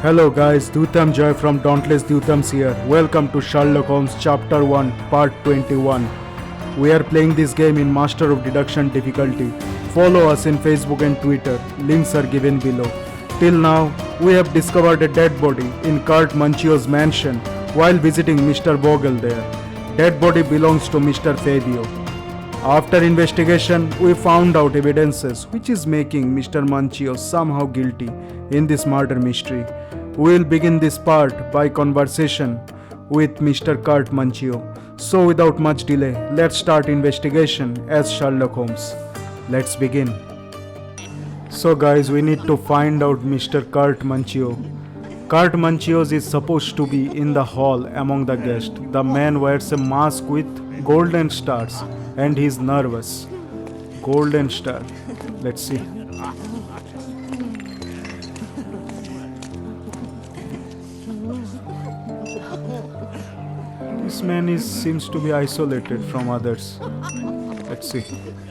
Hello guys, Dyutam Joy from Dauntless Dyutams here. Welcome to Sherlock Holmes Chapter 1 Part 21. We are playing this game in Master of Deduction difficulty. Follow us in Facebook and Twitter. Links are given below. Till now, we have discovered a dead body in Kurt Munchio's mansion while visiting Mr. Bogle there. Dead body belongs to Mr. Fabio. After investigation, we found out evidences which is making Mr. Munchio somehow guilty in this murder mystery. We will begin this part by conversation with Mr. Kurt Munchio. So without much delay, let's start investigation as Sherlock Holmes. Let's begin. So guys, we need to find out Mr. Kurt Munchio. Kurt Munchio is supposed to be in the hall among the guests. The man wears a mask with golden stars and he's nervous. Golden star. Let's see. This man seems to be isolated from others. Let's see.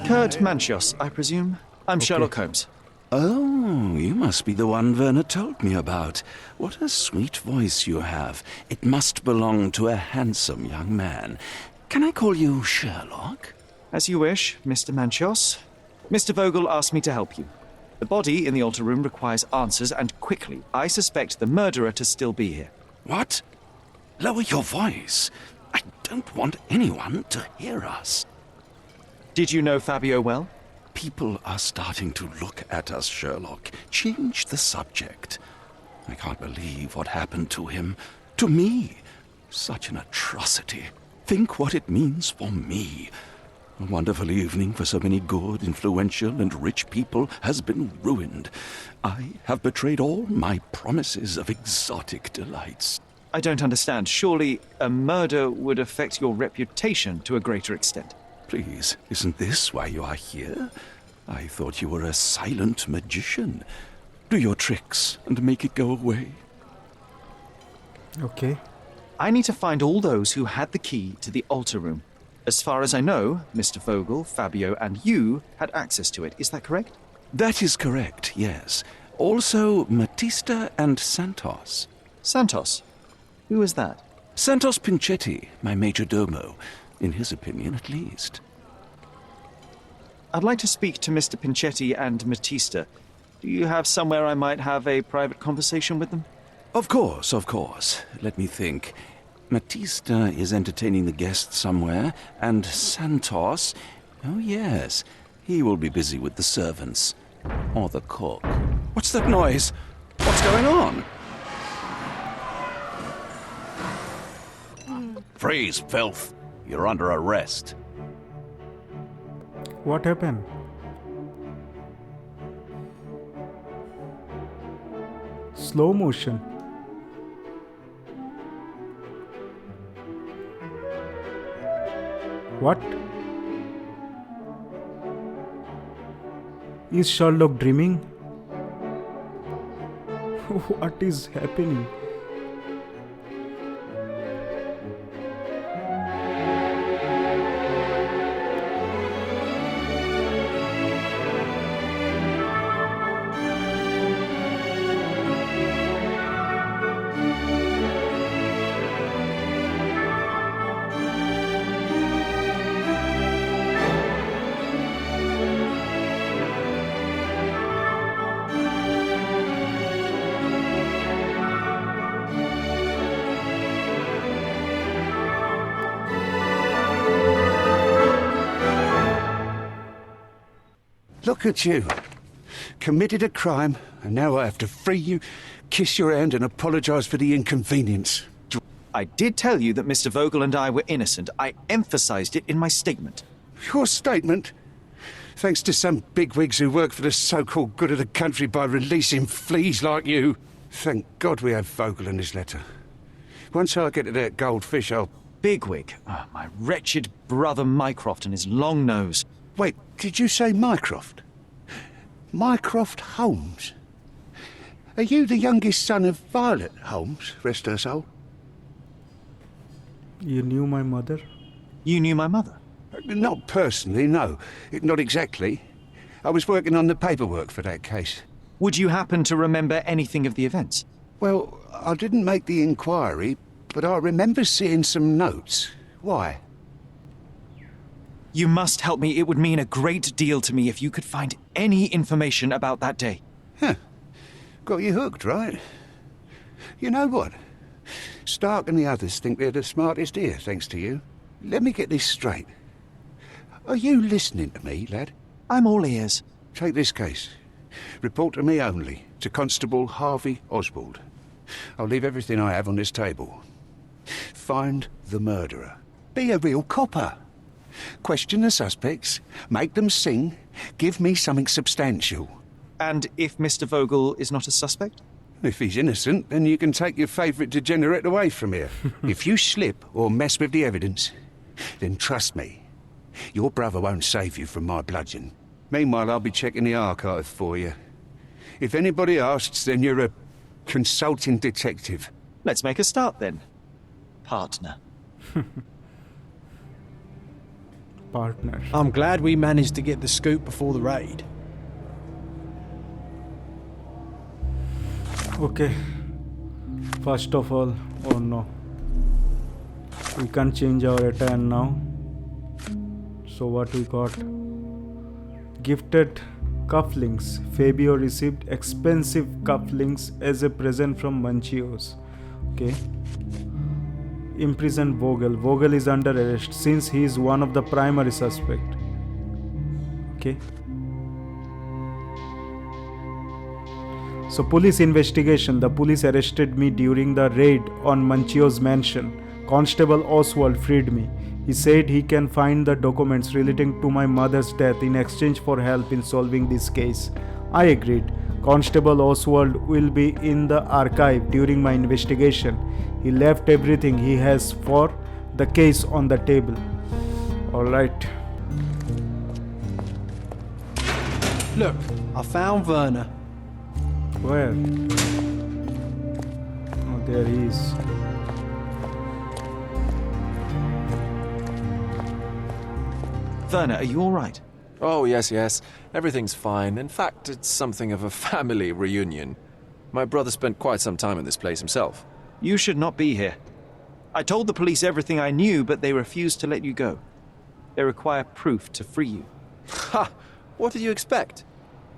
Kurt Manchios, I presume? I'm Sherlock Holmes. Oh, you must be the one Werner told me about. What a sweet voice you have. It must belong to a handsome young man. Can I call you Sherlock? As you wish, Mr. Manchios. Mr. Vogel asked me to help you. The body in the altar room requires answers, and quickly. I suspect the murderer to still be here. What? Lower your voice. I don't want anyone to hear us. Did you know Fabio well? People are starting to look at us, Sherlock. Change the subject. I can't believe what happened to him. To me. Such an atrocity. Think what it means for me. A wonderful evening for so many good, influential, and rich people has been ruined. I have betrayed all my promises of exotic delights. I don't understand. Surely a murder would affect your reputation to a greater extent. Please, isn't this why you are here? I thought you were a silent magician. Do your tricks and make it go away. Okay. I need to find all those who had the key to the altar room. As far as I know, Mr. Vogel, Fabio, and you had access to it. Is that correct? That is correct, yes. Also, Matista and Santos. Santos? Who is that? Santos Pinchetti, my major domo. In his opinion, at least. I'd like to speak to Mr. Pinchetti and Matista. Do you have somewhere I might have a private conversation with them? Of course, of course. Let me think. Matista is entertaining the guests somewhere, and Santos... Oh, yes. He will be busy with the servants. Or the cook. What's that noise? What's going on? Freeze, filth. You're under arrest. What happened? Slow motion. What? Is Sherlock dreaming? What is happening? Look at you. Committed a crime, and now I have to free you, kiss your hand and apologise for the inconvenience. I did tell you that Mr. Vogel and I were innocent. I emphasized it in my statement. Your statement? Thanks to some bigwigs who work for the so-called good of the country by releasing fleas like you. Thank God we have Vogel in his letter. Once I get to that goldfish, I'll... Bigwig. Oh, my wretched brother Mycroft and his long nose. Wait, did you say Mycroft? Mycroft Holmes? Are you the youngest son of Violet Holmes, rest her soul? You knew my mother? You knew my mother? Not personally, no. Not exactly. I was working on the paperwork for that case. Would you happen to remember anything of the events? Well, I didn't make the inquiry, but I remember seeing some notes. Why? You must help me. It would mean a great deal to me if you could find any information about that day. Huh. Got you hooked, right? You know what? Stark and the others think they're the smartest here, thanks to you. Let me get this straight. Are you listening to me, lad? I'm all ears. Take this case. Report to me only, to Constable Harvey Oswald. I'll leave everything I have on this table. Find the murderer. Be a real copper. Question the suspects, make them sing, give me something substantial. And if Mr. Vogel is not a suspect? If he's innocent, then you can take your favourite degenerate away from here. If you slip or mess with the evidence, then trust me, your brother won't save you from my bludgeon. Meanwhile, I'll be checking the archive for you. If anybody asks, then you're a consulting detective. Let's make a start then, partner. Partner. I'm glad we managed to get the scoop before the raid. Okay. First of all, oh no. We can't change our attire now. So what we got? Gifted cufflinks. Fabio received expensive cufflinks as a present from Manchios. Okay. Imprisoned Vogel. Vogel is under arrest since he is one of the primary suspects. Okay. So police investigation. The police arrested me during the raid on Manchio's mansion. Constable Oswald freed me. He said he can find the documents relating to my mother's death in exchange for help in solving this case. I agreed. Constable Oswald will be in the archive during my investigation. He left everything he has for the case on the table. Alright. Look, I found Werner. Where? Oh, there he is. Werner, are you all right? Oh, yes. Everything's fine. In fact, it's something of a family reunion. My brother spent quite some time in this place himself. You should not be here. I told the police everything I knew, but they refused to let you go. They require proof to free you. Ha! What did you expect?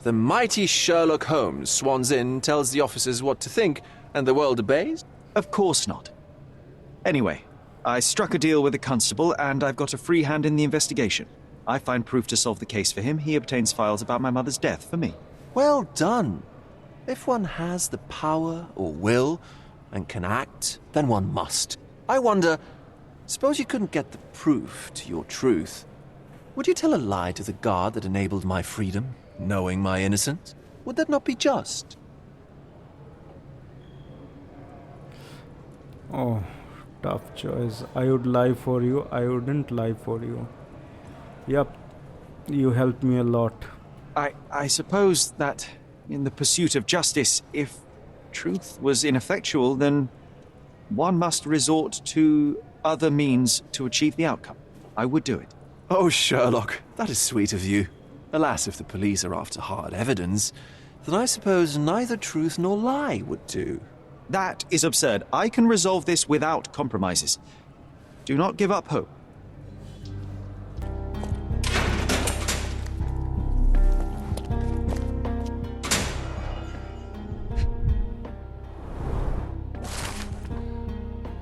The mighty Sherlock Holmes swans in, tells the officers what to think, and the world obeys? Of course not. Anyway, I struck a deal with the constable, and I've got a free hand in the investigation. I find proof to solve the case for him. He obtains files about my mother's death for me. Well done. If one has the power or will and can act, then one must. I wonder, suppose you couldn't get the proof to your truth. Would you tell a lie to the guard that enabled my freedom, knowing my innocence? Would that not be just? Oh, tough choice. I would lie for you. I wouldn't lie for you. Yep, you helped me a lot. I suppose that in the pursuit of justice, if truth was ineffectual, then one must resort to other means to achieve the outcome. I would do it. Oh, Sherlock, that is sweet of you. Alas, if the police are after hard evidence, then I suppose neither truth nor lie would do. That is absurd. I can resolve this without compromises. Do not give up hope.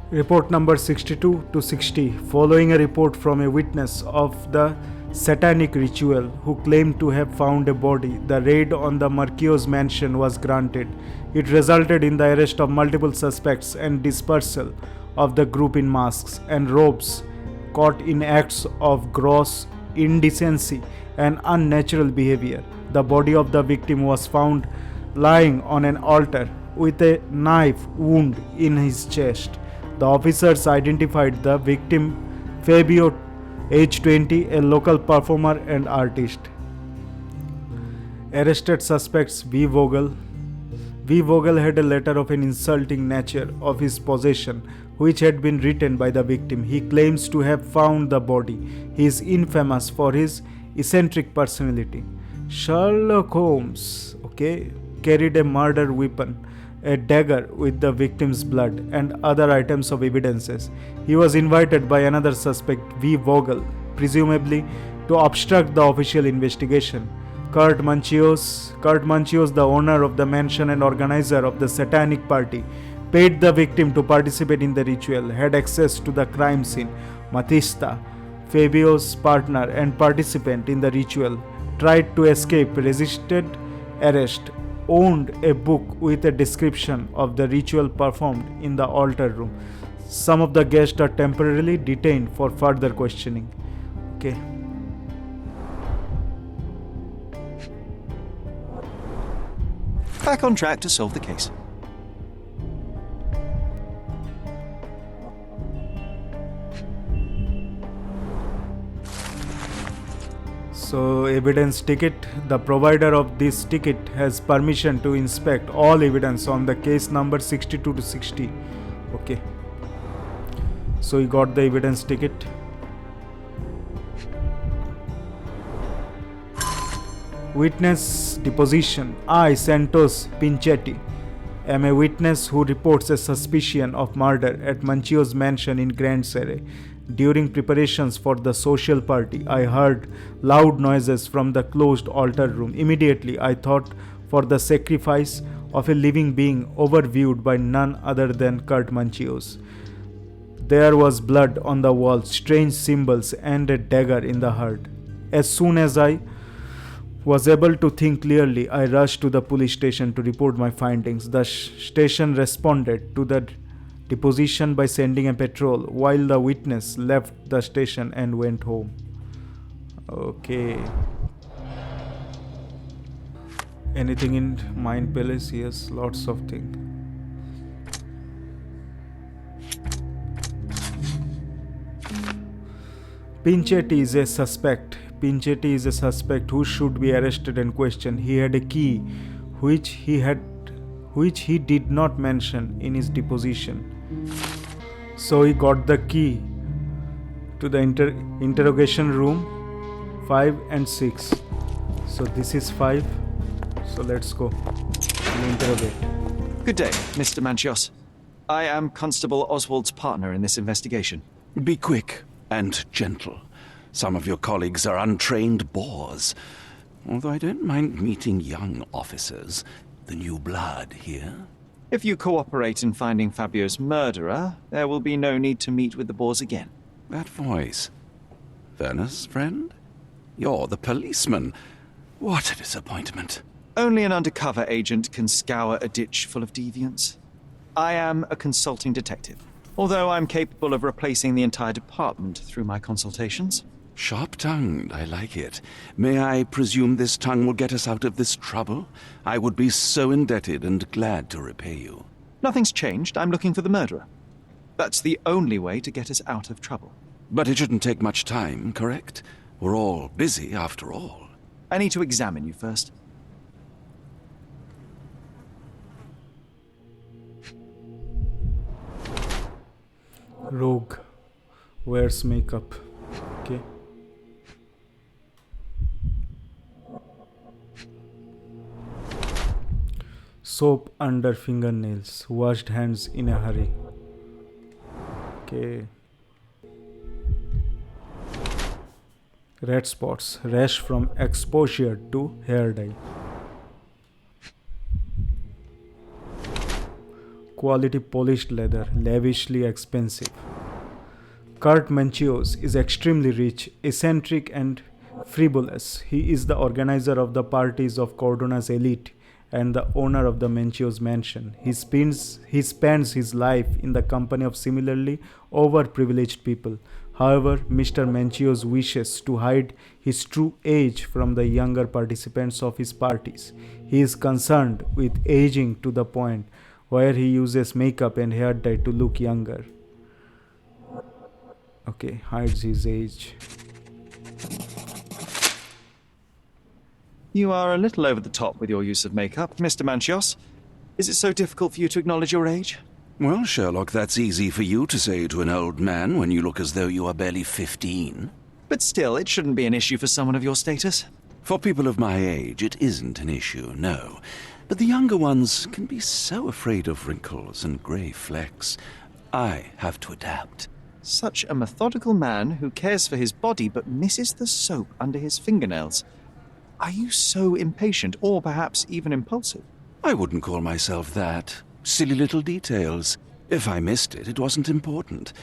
Report number 62 to 60. Following a report from a witness of the satanic ritual who claimed to have found a body, the raid on the Mercio's mansion was granted. It resulted in the arrest of multiple suspects and dispersal of the group in masks and robes caught in acts of gross indecency and unnatural behavior. The body of the victim was found lying on an altar with a knife wound in his chest. The officers identified the victim Fabio, age 20, a local performer and artist. Arrested suspects V. Vogel. V. Vogel had a letter of an insulting nature of his possession, which had been written by the victim. He claims to have found the body. He is infamous for his eccentric personality. Sherlock Holmes, carried a murder weapon a dagger with the victim's blood, and other items of evidences. He was invited by another suspect, V. Vogel, presumably to obstruct the official investigation. Kurt Manchios, the owner of the mansion and organizer of the satanic party, paid the victim to participate in the ritual, had access to the crime scene. Matista, Fabio's partner and participant in the ritual, tried to escape, resisted arrest, owned a book with a description of the ritual performed in the altar room. Some of the guests are temporarily detained for further questioning. Okay. Back on track to solve the case. So, evidence ticket. The provider of this ticket has permission to inspect all evidence on the case number 62 to 60. Okay. So, he got the evidence ticket. Witness deposition. I, Santos Pinchetti, am a witness who reports a suspicion of murder at Manchio's mansion in Grand Serre. During preparations for the social party, I heard loud noises from the closed altar room. Immediately, I thought for the sacrifice of a living being overviewed by none other than Kurt Manchios. There was blood on the walls, strange symbols, and a dagger in the heart. As soon as I was able to think clearly, I rushed to the police station to report my findings. The station responded to the deposition by sending a patrol, while the witness left the station and went home. Okay. Anything in Mind Palace? Yes, lots of things. Pinchetti is a suspect. Pinchetti is a suspect who should be arrested and questioned. He had a key which he did not mention in his deposition. So he got the key to the interrogation room 5 and 6. So this is 5. So let's go and interrogate. Good day, Mr. Manchios. I am Constable Oswald's partner in this investigation. Be quick and gentle. Some of your colleagues are untrained boors. Although I don't mind meeting young officers. The new blood here. If you cooperate in finding Fabio's murderer, there will be no need to meet with the Boers again. That voice. Werner's friend? You're the policeman. What a disappointment. Only an undercover agent can scour a ditch full of deviants. I am a consulting detective, although I'm capable of replacing the entire department through my consultations. Sharp-tongued, I like it. May I presume this tongue will get us out of this trouble? I would be so indebted and glad to repay you. Nothing's changed. I'm looking for the murderer. That's the only way to get us out of trouble. But it shouldn't take much time, correct? We're all busy, after all. I need to examine you first. Rogue wears makeup. Okay. Soap under fingernails. Washed hands in a hurry. Okay. Red spots. Rash from exposure to hair dye. Quality polished leather. Lavishly expensive. Kurt Manchios is extremely rich, eccentric and frivolous. He is the organizer of the parties of Cordona's elite and the owner of the Manchios mansion. He spends his life in the company of similarly overprivileged people. However, Mr. Manchios wishes to hide his true age from the younger participants of his parties. He is concerned with aging to the point where he uses makeup and hair dye to look younger. Okay, hides his age. You are a little over the top with your use of makeup, Mr. Manchios. Is it so difficult for you to acknowledge your age? Well, Sherlock, that's easy for you to say to an old man when you look as though you are barely 15. But still, it shouldn't be an issue for someone of your status. For people of my age, it isn't an issue, no. But the younger ones can be so afraid of wrinkles and grey flecks. I have to adapt. Such a methodical man who cares for his body but misses the soap under his fingernails. Are you so impatient, or perhaps even impulsive? I wouldn't call myself that. Silly little details. If I missed it, it wasn't important.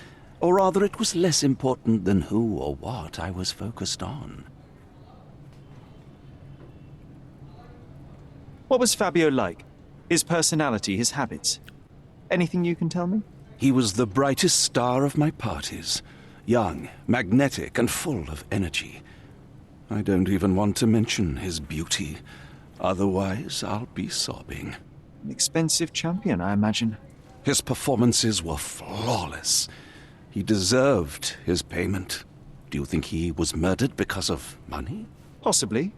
Or rather, it was less important than who or what I was focused on. What was Fabio like? His personality, his habits? Anything you can tell me? He was the brightest star of my parties. Young, magnetic, and full of energy. I don't even want to mention his beauty. Otherwise, I'll be sobbing. An expensive champion, I imagine. His performances were flawless. He deserved his payment. Do you think he was murdered because of money? Possibly.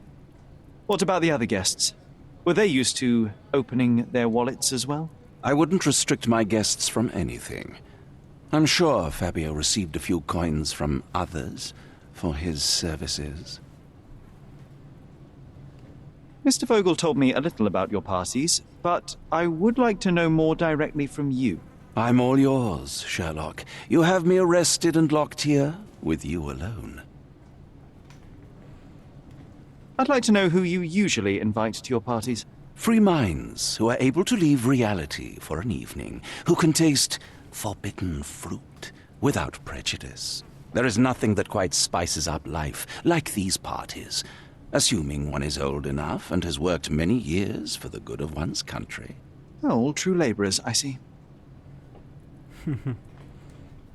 What about the other guests? Were they used to opening their wallets as well? I wouldn't restrict my guests from anything. I'm sure Fabio received a few coins from others for his services. Mr. Vogel told me a little about your parties, but I would like to know more directly from you. I'm all yours, Sherlock. You have me arrested and locked here with you alone. I'd like to know who you usually invite to your parties. Free minds who are able to leave reality for an evening, who can taste forbidden fruit without prejudice. There is nothing that quite spices up life like these parties, assuming one is old enough and has worked many years for the good of one's country. Oh, all true laborers, I see.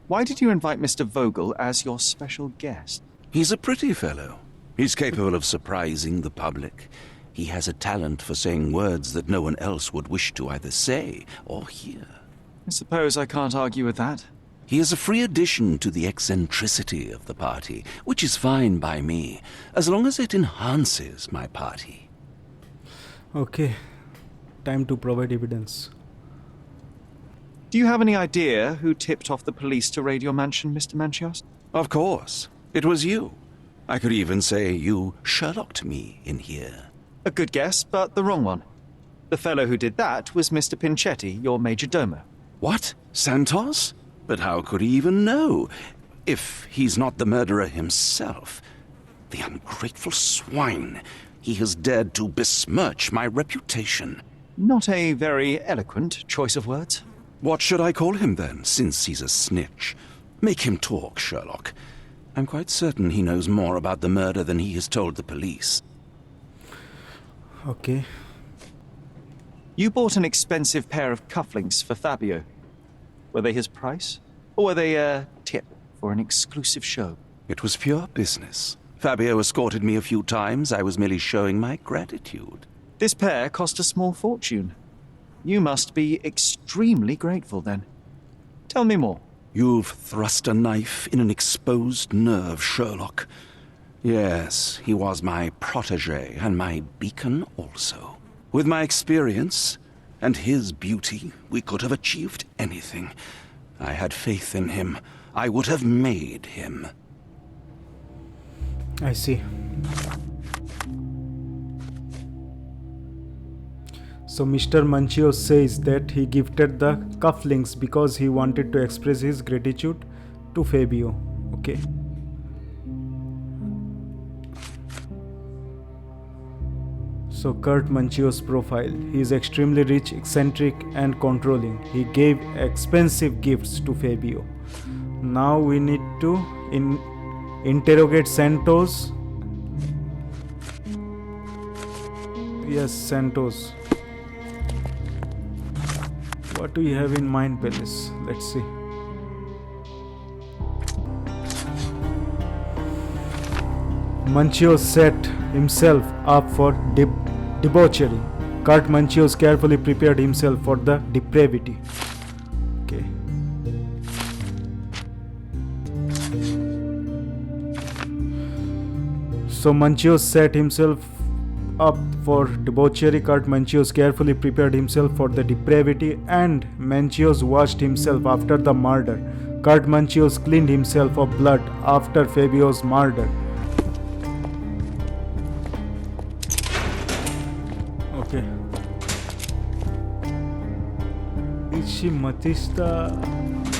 Why did you invite Mr. Vogel as your special guest? He's a pretty fellow. He's capable of surprising the public. He has a talent for saying words that no one else would wish to either say or hear. I suppose I can't argue with that. He is a free addition to the eccentricity of the party, which is fine by me, as long as it enhances my party. Okay, time to provide evidence. Do you have any idea who tipped off the police to raid your mansion, Mr. Manchios? Of course. It was you. I could even say you Sherlocked me in here. A good guess, but the wrong one. The fellow who did that was Mr. Pinchetti, your major domo. What? Santos? But how could he even know? If he's not the murderer himself. The ungrateful swine. He has dared to besmirch my reputation. Not a very eloquent choice of words. What should I call him then, since he's a snitch? Make him talk, Sherlock. I'm quite certain he knows more about the murder than he has told the police. Okay. You bought an expensive pair of cufflinks for Fabio. Were they his price? Or were they a tip for an exclusive show? It was pure business. Fabio escorted me a few times. I was merely showing my gratitude. This pair cost a small fortune. You must be extremely grateful then. Tell me more. You've thrust a knife in an exposed nerve, Sherlock. Yes, he was my protégé and my beacon also. With my experience and his beauty, we could have achieved anything. I had faith in him. I would have made him. I see. So Mr. Manchios says that he gifted the cufflinks because he wanted to express his gratitude to Fabio. Okay. So Kurt Manchios' profile. He is extremely rich, eccentric and controlling. He gave expensive gifts to Fabio. Now we need to interrogate Santos. Yes, Santos. What do you have in mind, Palace? Let's see. Manchios set himself up for debauchery. Kurt Manchios carefully prepared himself for the depravity. Okay. So Manchios set himself up for debauchery. Kurt Manchios carefully prepared himself for the depravity, and Manchios washed himself after the murder. Kurt Manchios cleaned himself of blood after Fabio's murder. Okay. she Matista?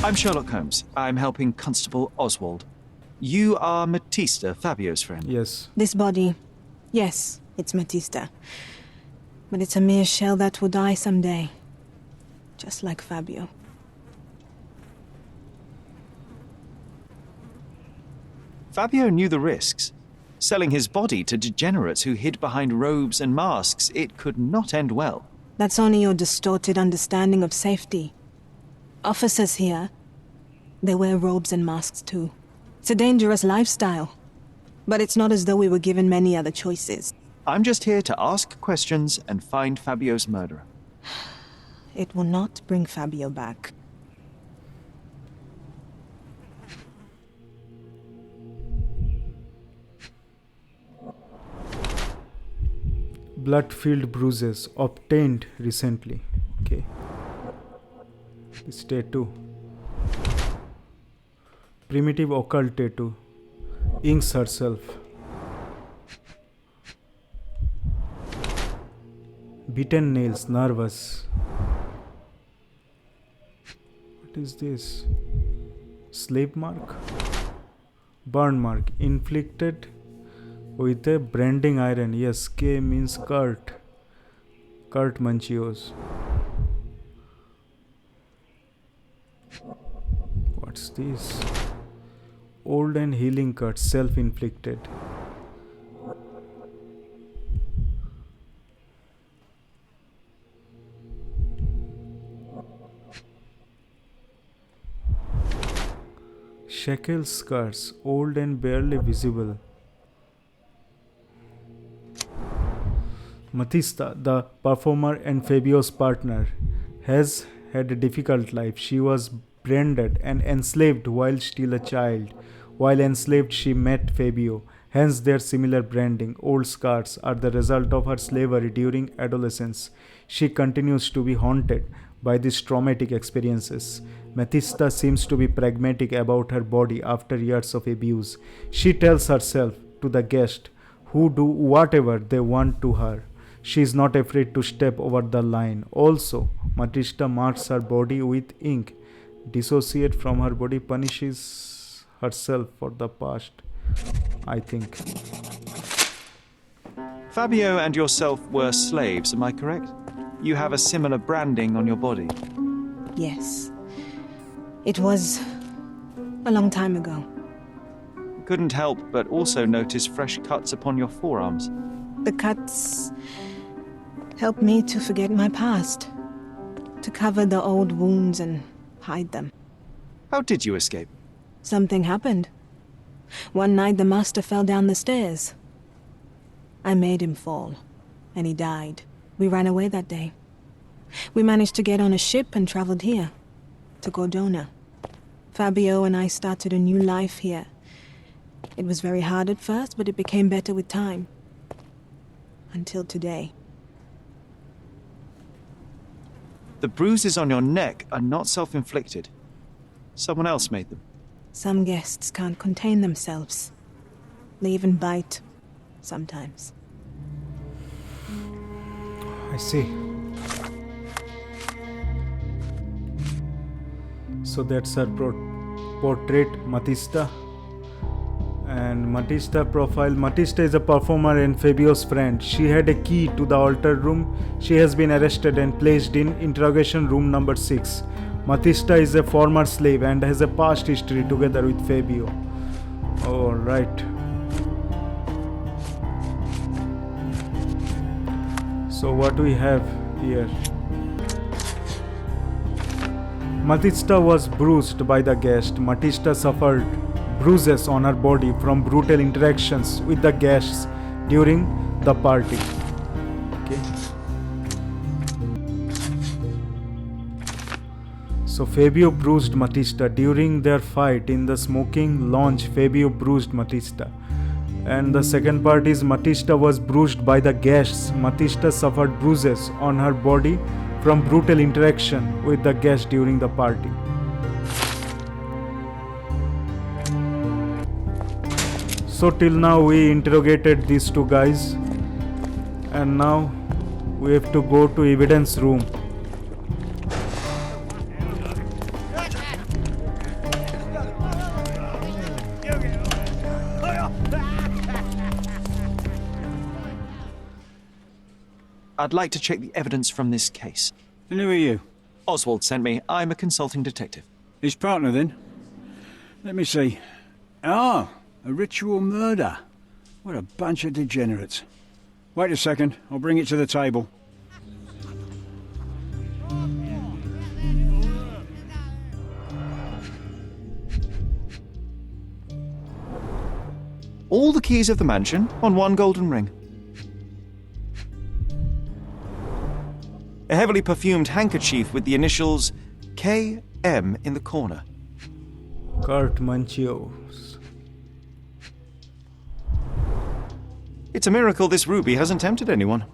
I'm Sherlock Holmes. I'm helping Constable Oswald. You are Matista, Fabio's friend. Yes. This body, yes, it's Matista. But it's a mere shell that will die someday. Just like Fabio. Fabio knew the risks. Selling his body to degenerates who hid behind robes and masks, it could not end well. That's only your distorted understanding of safety. Officers here, they wear robes and masks too. It's a dangerous lifestyle. But it's not as though we were given many other choices. I'm just here to ask questions and find Fabio's murderer. It will not bring Fabio back. Blood-filled bruises obtained recently. Okay. This tattoo. Primitive occult tattoo. Inks herself. Beaten nails, nervous. What is this? Slave mark? Burn mark. Inflicted with a branding iron. Yes, K means Kurt. Kurt Manchios. What's this? Old and healing cut, self-inflicted. Shackle scars, old and barely visible. Matista, the performer and Fabio's partner, has had a difficult life. She was branded and enslaved while still a child. While enslaved, she met Fabio. Hence their similar branding. Old scars are the result of her slavery during adolescence. She continues to be haunted by these traumatic experiences. Matista seems to be pragmatic about her body after years of abuse. She tells herself to the guests who do whatever they want to her. She is not afraid to step over the line. Also, Matista marks her body with ink. Dissociate from her body, punishes herself for the past, I think. Fabio and yourself were slaves, am I correct? You have a similar branding on your body. Yes. It was a long time ago. Couldn't help but also notice fresh cuts upon your forearms. The cuts helped me to forget my past, to cover the old wounds and hide them. How did you escape? Something happened. One night the master fell down the stairs. I made him fall, and he died. We ran away that day. We managed to get on a ship and traveled here, to Gordona. Fabio and I started a new life here. It was very hard at first, but it became better with time. Until today. The bruises on your neck are not self-inflicted. Someone else made them. Some guests can't contain themselves. They even bite, sometimes. I see. So that's her portrait, Matista. And Matista profile. Matista is a performer and Fabio's friend. She had a key to the altar room. She has been arrested and placed in interrogation room number 6. Matista is a former slave and has a past history together with Fabio. Alright. So what we have here? Matista was bruised by the guest. Matista suffered bruises on her body from brutal interactions with the guests during the party. Okay. So Fabio bruised Matista during their fight in the smoking lounge. Fabio bruised Matista. And the second part is Matista was bruised by the guests. Matista suffered bruises on her body from brutal interaction with the guests during the party. So till now we interrogated these two guys, and now we have to go to evidence room. I'd like to check the evidence from this case. And who are you? Oswald sent me. I'm a consulting detective. His partner, then? Let me see. Ah, a ritual murder. What a bunch of degenerates. Wait a second, I'll bring it to the table. All the keys of the mansion on one golden ring. A heavily perfumed handkerchief with the initials KM in the corner. Kurt Manchios. It's a miracle this ruby hasn't tempted anyone.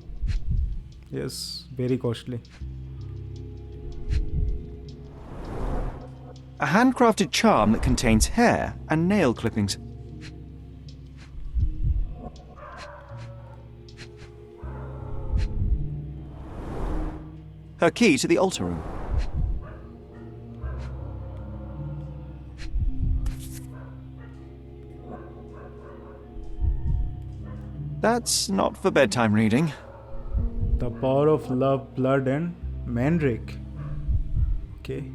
Yes, very costly. A handcrafted charm that contains hair and nail clippings. Her key to the altar room. That's not for bedtime reading. The power of love, blood, and mandrake. Okay.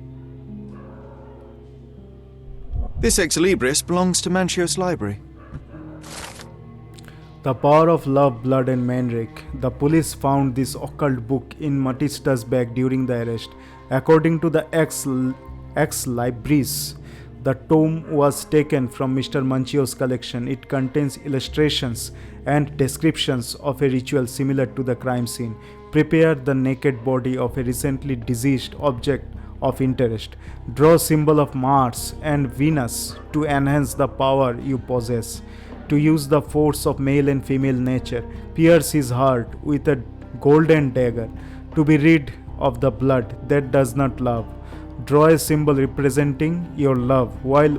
This ex libris belongs to Manchios Library. The power of love, blood, and mandrake. The police found this occult book in Matista's bag during the arrest. According to the ex-libris, the tome was taken from Mr. Manchio's collection. It contains illustrations and descriptions of a ritual similar to the crime scene. Prepare the naked body of a recently deceased object of interest. Draw symbol of Mars and Venus to enhance the power you possess. To use the force of male and female nature, pierce his heart with a golden dagger, to be rid of the blood that does not love. Draw a symbol representing your love while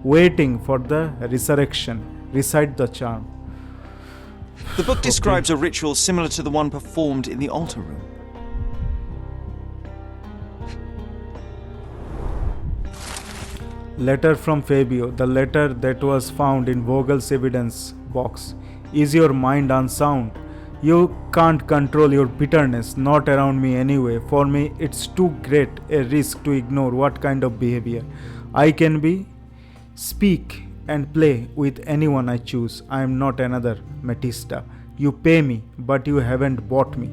waiting for the resurrection. Recite the charm. The book describes a ritual similar to the one performed in the altar room. Letter from Fabio, the letter that was found in Vogel's evidence box. Is your mind unsound? You can't control your bitterness, not around me anyway. For me, it's too great a risk to ignore what kind of behavior I can be. Speak and play with anyone I choose. I am not another Matista. You pay me, but you haven't bought me.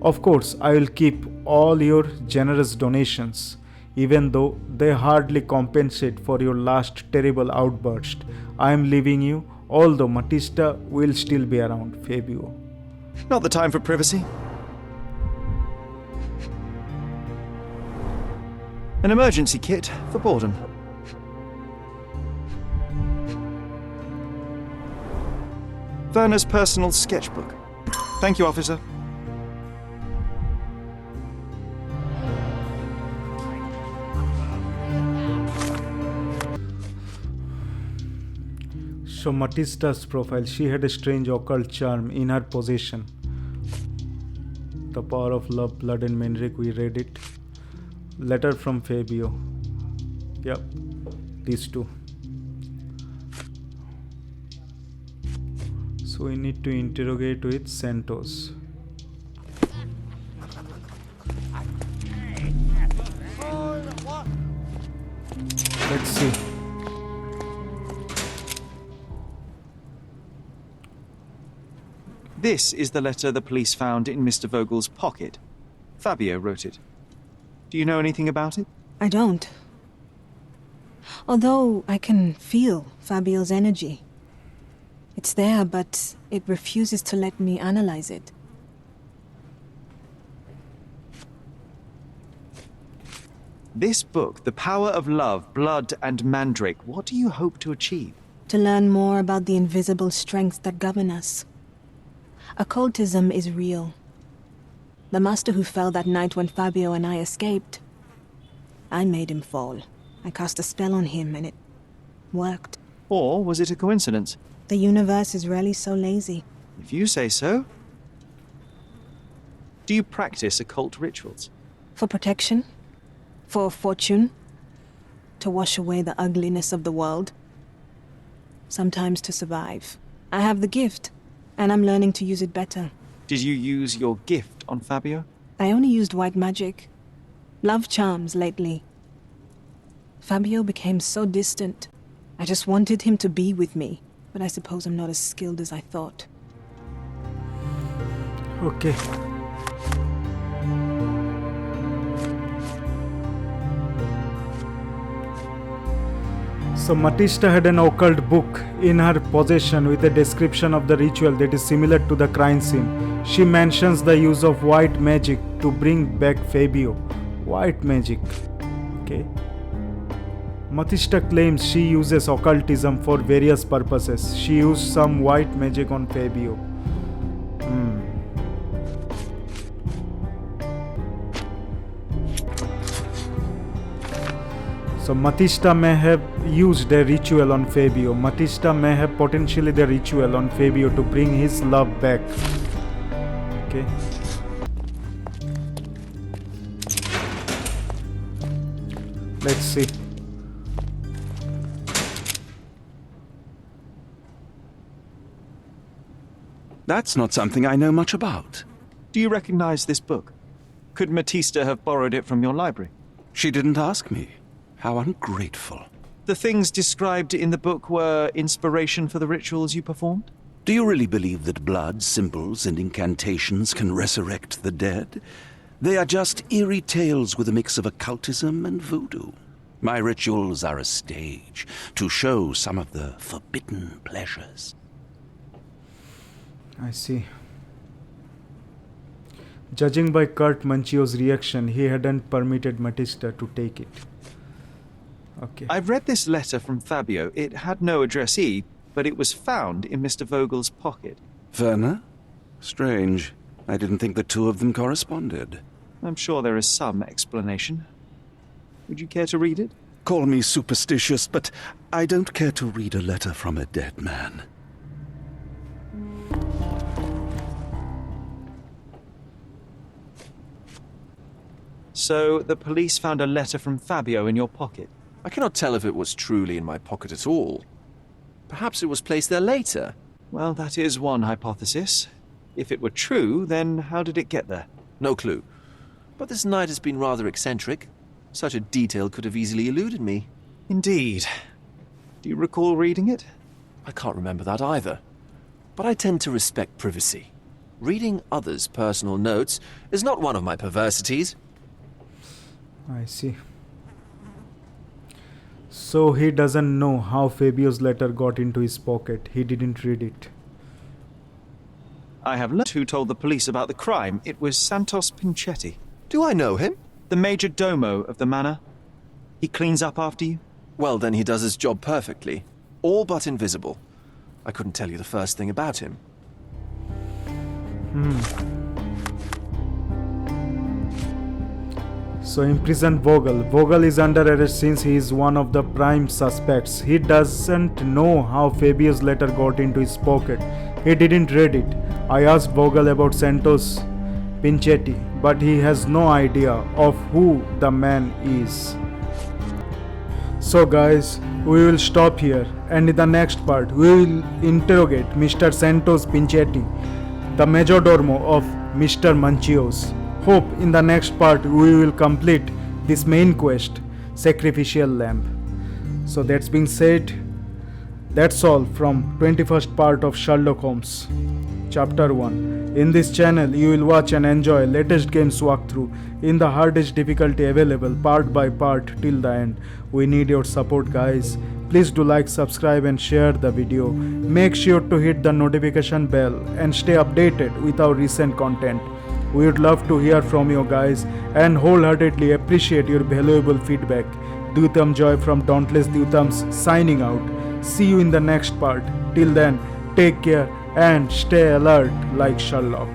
Of course, I will keep all your generous donations, even though they hardly compensate for your last terrible outburst. I am leaving you, although Matista will still be around. Fabio. Not the time for privacy. An emergency kit for boredom. Werner's personal sketchbook. Thank you, officer. So Matista's profile, she had a strange occult charm in her possession. The power of love, blood, and mandrake, we read it. Letter from Fabio. Yep, these two. So we need to interrogate with Santos. Let's see. This is the letter the police found in Mr. Vogel's pocket. Fabio wrote it. Do you know anything about it? I don't. Although I can feel Fabio's energy. It's there, but it refuses to let me analyze it. This book, The Power of Love, Blood, and Mandrake, what do you hope to achieve? To learn more about the invisible strengths that govern us. Occultism is real. The master who fell that night when Fabio and I escaped, I made him fall. I cast a spell on him and it worked. Or was it a coincidence? The universe is rarely so lazy. If you say so. Do you practice occult rituals? For protection? For fortune? To wash away the ugliness of the world? Sometimes to survive. I have the gift, and I'm learning to use it better. Did you use your gift on Fabio? I only used white magic. Love charms lately. Fabio became so distant. I just wanted him to be with me, but I suppose I'm not as skilled as I thought. Okay. So Matista had an occult book in her possession with a description of the ritual that is similar to the crime scene. She mentions the use of white magic to bring back Fabio. White magic. Okay. Matista claims she uses occultism for various purposes. She used some white magic on Fabio. So Matista may have used a ritual on Fabio. Matista may have potentially the ritual on Fabio to bring his love back. Okay. Let's see. That's not something I know much about. Do you recognize this book? Could Matista have borrowed it from your library? She didn't ask me. How ungrateful. The things described in the book were inspiration for the rituals you performed? Do you really believe that blood, symbols, and incantations can resurrect the dead? They are just eerie tales with a mix of occultism and voodoo. My rituals are a stage to show some of the forbidden pleasures. I see. Judging by Kurt Manchio's reaction, he hadn't permitted Matista to take it. Okay. I've read this letter from Fabio. It had no addressee, but it was found in Mr. Vogel's pocket. Werner? Strange. I didn't think the two of them corresponded. I'm sure there is some explanation. Would you care to read it? Call me superstitious, but I don't care to read a letter from a dead man. So, the police found a letter from Fabio in your pocket. I cannot tell if it was truly in my pocket at all. Perhaps it was placed there later. Well, that is one hypothesis. If it were true, then how did it get there? No clue. But this night has been rather eccentric. Such a detail could have easily eluded me. Indeed. Do you recall reading it? I can't remember that either. But I tend to respect privacy. Reading others' personal notes is not one of my perversities. I see. So he doesn't know how Fabio's letter got into his pocket. He didn't read it. I have learned who told the police about the crime. It was Santos Pinchetti, Do I know him? the major domo of the manor. He cleans up after you? Well, then he does his job perfectly. All but invisible. I couldn't tell you the first thing about him. So imprison Vogel. Vogel is under arrest since he is one of the prime suspects. He doesn't know how Fabio's letter got into his pocket. He didn't read it. I asked Vogel about Santos Pinchetti, but he has no idea of who the man is. So guys, we will stop here, and in the next part we will interrogate Mr. Santos Pinchetti, the majordomo of Mr. Manchio's. Hope in the next part we will complete this main quest, Sacrificial Lamb. So that's being said, that's all from 21st part of Sherlock Holmes, Chapter 1. In this channel you will watch and enjoy latest games walkthrough in the hardest difficulty available, part by part till the end. We need your support guys. Please do like, subscribe and share the video. Make sure to hit the notification bell and stay updated with our recent content. We would love to hear from you guys and wholeheartedly appreciate your valuable feedback. Dyutam Joy from Dauntless Dyutams signing out. See you in the next part. Till then, take care and stay alert like Sherlock.